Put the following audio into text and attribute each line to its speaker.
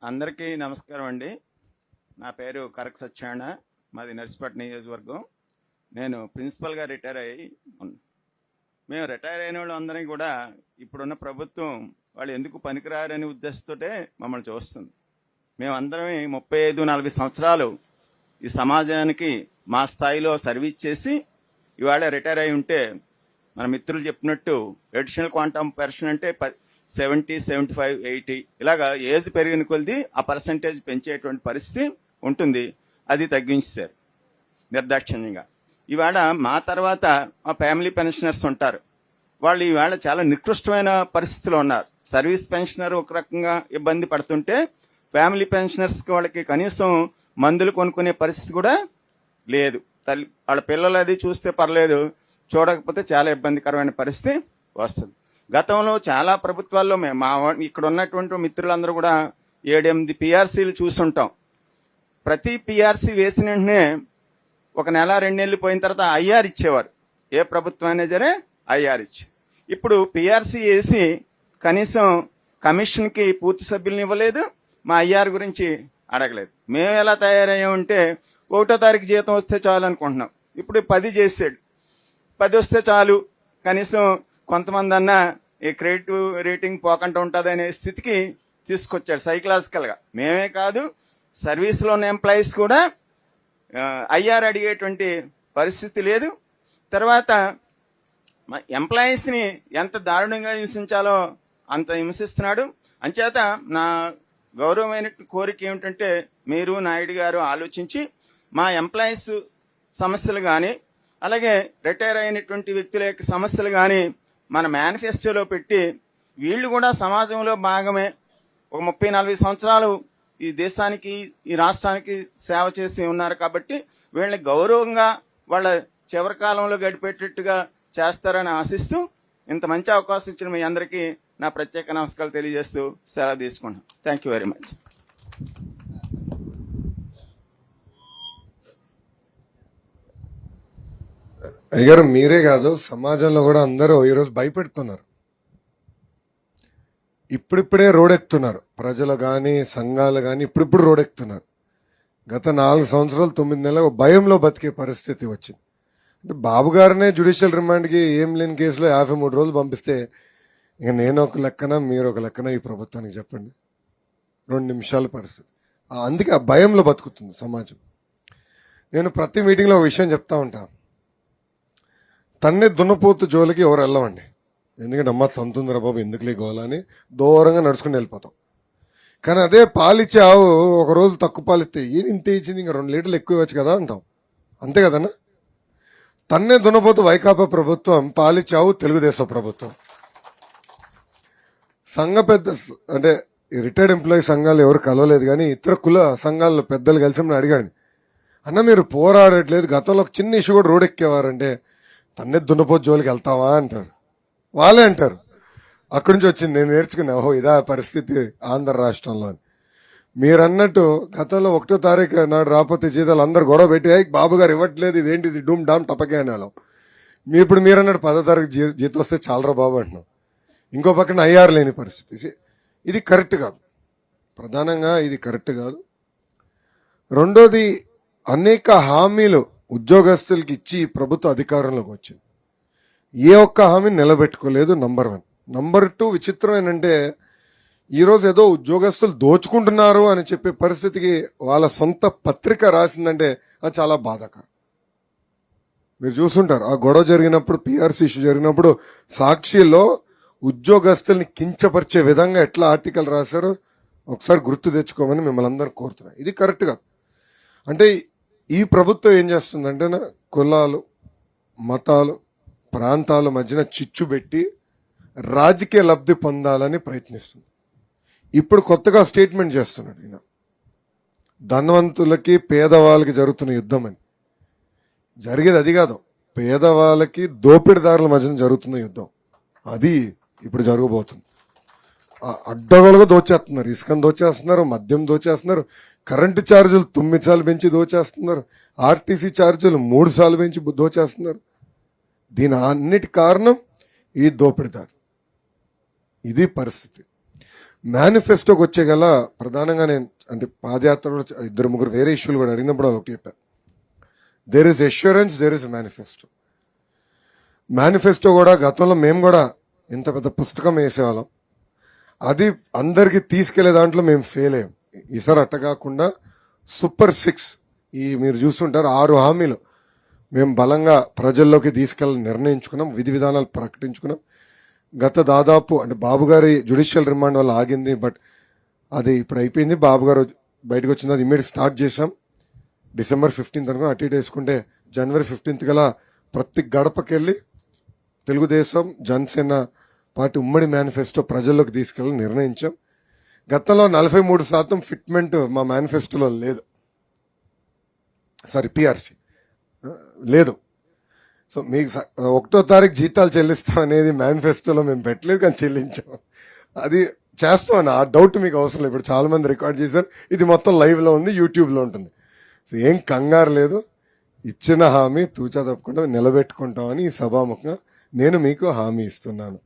Speaker 1: అందరికీ నమస్కారం అండి. నా పేరు కరక్ సత్యనారాయణ. మాది నర్సిపేట నియోజకవర్గం. నేను ప్రిన్సిపల్గా రిటైర్ అయ్యి మేము రిటైర్ అయిన వాళ్ళు అందరం కూడా ఇప్పుడున్న ప్రభుత్వం వాళ్ళు ఎందుకు పనికిరారనే ఉద్దేశంతో మమ్మల్ని చూస్తుంది. మేమందరం 35-40 సంవత్సరాలు ఈ సమాజానికి మా స్థాయిలో సర్వీస్ చేసి ఇవాళ రిటైర్ అయి ఉంటే మన మిత్రులు చెప్పినట్టు అడిషనల్ క్వాంటమ్ పెన్షన్ అంటే 70, 75, 80 ఇలాగా ఏజ్ పెరిగిన కొద్ది ఆ పర్సంటేజ్ పెంచేటువంటి పరిస్థితి ఉంటుంది. అది తగ్గించారు నిర్దాక్షిణ్యంగా. ఇవాళ మా తర్వాత మా ఫ్యామిలీ పెన్షనర్స్ ఉంటారు. వాళ్ళు ఈవేళ చాలా నికృష్టమైన పరిస్థితిలో ఉన్నారు. సర్వీస్ పెన్షనర్ ఒక రకంగా ఇబ్బంది పడుతుంటే ఫ్యామిలీ పెన్షనర్స్కి వాళ్ళకి కనీసం మందులు కొనుక్కునే పరిస్థితి కూడా లేదు. వాళ్ళ పిల్లలు అది చూస్తే పర్లేదు, చూడకపోతే చాలా ఇబ్బందికరమైన పరిస్థితి వస్తుంది. గతంలో చాలా ప్రభుత్వాల్లో మా ఇక్కడ ఉన్నటువంటి మిత్రులందరూ కూడా 7-8 పిఆర్సీలు చూస్తుంటాం. ప్రతి పిఆర్సీ వేసిన వెంటనే ఒక నెల 2 నెలలు పోయిన తర్వాత ఐఆర్ ఇచ్చేవారు. ఏ ప్రభుత్వం అయినా సరే ఐఆర్ ఇచ్చి, ఇప్పుడు పిఆర్సీ వేసి కనీసం కమిషన్కి పూర్తి సభ్యులను ఇవ్వలేదు, మా ఐఆర్ గురించి అడగలేదు. మేము ఎలా తయారయ్యామంటే 1వ తారీఖు జీతం వస్తే చాలు అనుకుంటున్నాం. ఇప్పుడు 10 చేసాడు. 10 వస్తే చాలు, కనీసం కొంతమంది అన్నా ఈ క్రెడిట్ రేటింగ్ పోకుండా ఉంటుంది అనే స్థితికి తీసుకొచ్చాడు సైకలాజికల్గా. మేమే కాదు, సర్వీస్లో ఉన్న ఎంప్లాయీస్ కూడా ఐఆర్ అడిగేటువంటి పరిస్థితి లేదు. తర్వాత ఎంప్లాయీస్ని ఎంత దారుణంగా హింసించాలో అంత హింసిస్తున్నాడు. అంచేత నా గౌరవమైన కోరిక ఏమిటంటే మీరు నాయుడు గారు ఆలోచించి మా ఎంప్లాయీస్ సమస్యలు కానీ అలాగే రిటైర్ అయినటువంటి వ్యక్తుల యొక్క సమస్యలు కానీ మన మేనిఫెస్టోలో పెట్టి వీళ్ళు కూడా సమాజంలో భాగమే. ఒక 30-40 సంవత్సరాలు ఈ దేశానికి ఈ రాష్ట్రానికి సేవ చేసి ఉన్నారు కాబట్టి వీళ్ళని గౌరవంగా వాళ్ళ చివరి కాలంలో గడిపేటట్టుగా చేస్తారని ఆశిస్తూ ఇంత మంచి అవకాశం ఇచ్చిన మీ అందరికీ నా ప్రత్యేక నమస్కారాలు తెలియజేస్తూ సెలవు తీసుకుంటాను. Thank you very much.
Speaker 2: అయ్యారు మీరే కాదు, సమాజంలో కూడా అందరూ ఈరోజు భయపెడుతున్నారు. ఇప్పుడిప్పుడే రోడెక్కుతున్నారు. ప్రజలు కానీ సంఘాలు కానీ ఇప్పుడిప్పుడు రోడెక్కుతున్నారు. గత 4 సంవత్సరాలు 9 నెలలు భయంలో బతికే పరిస్థితి వచ్చింది. అంటే బాబు గారినే జ్యుడిషియల్ రిమాండ్కి ఏం లేని కేసులో 53 రోజులు పంపిస్తే ఇక నేను ఒక లెక్కన మీరు ఒక లెక్కన ఈ ప్రభుత్వానికి చెప్పండి. 2 నిమిషాల పరిస్థితి. అందుకే ఆ భయంలో బతుకుతుంది సమాజం. నేను ప్రతి మీటింగ్లో ఒక విషయం చెప్తా ఉంటాను. తన్నే దున్నపోతు జోలికి ఎవరు వెళ్ళమండి. ఎందుకంటే అమ్మ సంతుందిరా బాబు ఎందుకులే గోలని దూరంగా నడుచుకుని వెళ్ళిపోతాం. కానీ అదే పాలిచ్చే ఆవు ఒకరోజు తక్కువ పాలిస్తే ఇంత ఇచ్చింది ఇంకా 2 లీటర్లు ఎక్కువ ఇవ్వచ్చు కదా అంటాం. అంతే కదన్నా. తన్నే దున్నపోతు వైకాపా ప్రభుత్వం, పాలిచ్చే ఆవు తెలుగుదేశం ప్రభుత్వం. సంఘ పెద్ద అంటే రిటైర్డ్ ఎంప్లాయీ సంఘాలు ఎవరు కలవలేదు, కానీ ఇతర కుల సంఘాల్లో పెద్దలు కలిసి అడిగాడు, అన్న మీరు పోరాడట్లేదు, గతంలో ఒక చిన్న ఇష్యూ కూడా రోడెక్కేవారంటే తన్నే దున్నపోతు జోలికి వెళ్తావా అంటారు. వాళ్ళే అంటారు. అక్కడి నుంచి వచ్చింది, నేను నేర్చుకున్నా, ఓహో ఇదా పరిస్థితి ఆంధ్ర రాష్ట్రంలో. మీరు అన్నట్టు గతంలో 1వ తారీఖు నాడు రాకపోతే జీతాలు అందరు గొడవ పెట్టి బాబు గారు ఇవ్వట్లేదు, ఇదేంటిది డూమ్ డామ్ టపకే అనేవాళ్ళం. ఇప్పుడు మీరు అన్నట్టు 10వ తారీఖు జీతం వస్తే చాలరా బాబు అంటున్నాం. ఇంకో పక్కన ఐఆర్ లేని పరిస్థితి. ఇది కరెక్ట్ కాదు. ప్రధానంగా ఇది కరెక్ట్ కాదు. రెండోది, అనేక హామీలు ఉద్యోగస్తులకి ఇచ్చి ప్రభుత్వ అధికారంలోకి వచ్చింది. ఏ ఒక్క హామీని నిలబెట్టుకోలేదు. నంబర్ 1. నంబర్ 2, విచిత్రం ఏంటంటే ఈరోజు ఏదో ఉద్యోగస్తులు దోచుకుంటున్నారు అని చెప్పే పరిస్థితికి వాళ్ళ సొంత పత్రిక రాసిందంటే అది చాలా బాధాకరం. మీరు చూస్తుంటారు ఆ గొడవ జరిగినప్పుడు, పిఆర్సీ ఇష్యూ జరిగినప్పుడు సాక్షిలో ఉద్యోగస్తుల్ని కించపరిచే విధంగా ఎట్లా ఆర్టికల్ రాశారో ఒకసారి గుర్తు తెచ్చుకోమని మిమ్మల్ని అందరూ కోరుతున్నాను. ఇది కరెక్ట్ కాదు. అంటే ఈ ప్రభుత్వం ఏం చేస్తుందంటే కులాలు, మతాలు, ప్రాంతాల మధ్యన చిచ్చు పెట్టి రాజకీయ లబ్ధి పొందాలని ప్రయత్నిస్తుంది. ఇప్పుడు కొత్తగా స్టేట్మెంట్ చేస్తున్నాడు ఈయన, ధనవంతులకి పేదవాళ్ళకి జరుగుతున్న యుద్ధం అని. జరిగేది అది కాదు, పేదవాళ్ళకి దోపిడిదారుల మధ్యన జరుగుతున్న యుద్ధం. అది ఇప్పుడు జరగబోతుంది. అడ్డగోలుగా దోచేస్తున్నారు. ఇసుకను దోచేస్తున్నారు, మద్యం దోచేస్తున్నారు, కరెంటు ఛార్జీలు 9 సార్లు పెంచి దోచేస్తున్నారు, ఆర్టీసీ ఛార్జీలు 3 సార్లు పెంచి దోచేస్తున్నారు. దీని అన్నిటి కారణం ఈ దోపిడిదారు. ఇది పరిస్థితి. మేనిఫెస్టోకి వచ్చే గల ప్రధానంగా నేను అంటే పాదయాత్రలో 2-3 వేరే ఇష్యూలు కూడా అడిగినప్పుడు అది ఒకటి చెప్పాను. There is assurance, there is manifesto. Manifesto కూడా గతంలో మేము కూడా ఇంత పెద్ద పుస్తకం వేసేవాళ్ళం. అది అందరికి తీసుకెళ్లే దాంట్లో మేము ఫెయిల్ అయ్యాం. ఈసారి అట్ట కాకుండా సూపర్ 6 ఈ మీరు చూస్తుంటారు 6 హామీలు మేము బలంగా ప్రజల్లోకి తీసుకెళ్ళాలని నిర్ణయించుకున్నాం, విధి విధానాలు ప్రకటించుకున్నాం. గత దాదాపు అంటే బాబు గారి జ్యుడిషియల్ రిమాండ్ వల్ల ఆగింది, బట్ అది ఇప్పుడు అయిపోయింది. బాబు గారు బయటకు వచ్చింది, అది ఇమీడియట్ స్టార్ట్ చేశాం. December 15th అనుకుని అటు ఇటు వేసుకుంటే January 15th గల ప్రతి గడపకెళ్ళి తెలుగుదేశం జనసేన పార్టీ ఉమ్మడి మేనిఫెస్టో ప్రజల్లోకి తీసుకెళ్ళి నిర్ణయించాం. గతంలో 43% ఫిట్మెంట్ మా మేనిఫెస్టోలో లేదు, సారీ పిఆర్సీ లేదు. సో మీకు 1వ తారీఖు జీతాలు చెల్లిస్తాం అనేది మేనిఫెస్టోలో మేము పెట్టలేదు, కానీ చెల్లించాం. అది చేస్తామని ఆ డౌట్ మీకు అవసరం లేదు. ఇప్పుడు చాలా మంది రికార్డ్ చేశారు, ఇది మొత్తం లైవ్ లో ఉంది, యూట్యూబ్ లో ఉంటుంది. సో ఏం కంగారు లేదు, ఇచ్చిన హామీ తూచా తప్పకుండా నిలబెట్టుకుంటామని ఈ సభాముఖంగా నేను మీకు హామీ ఇస్తున్నాను.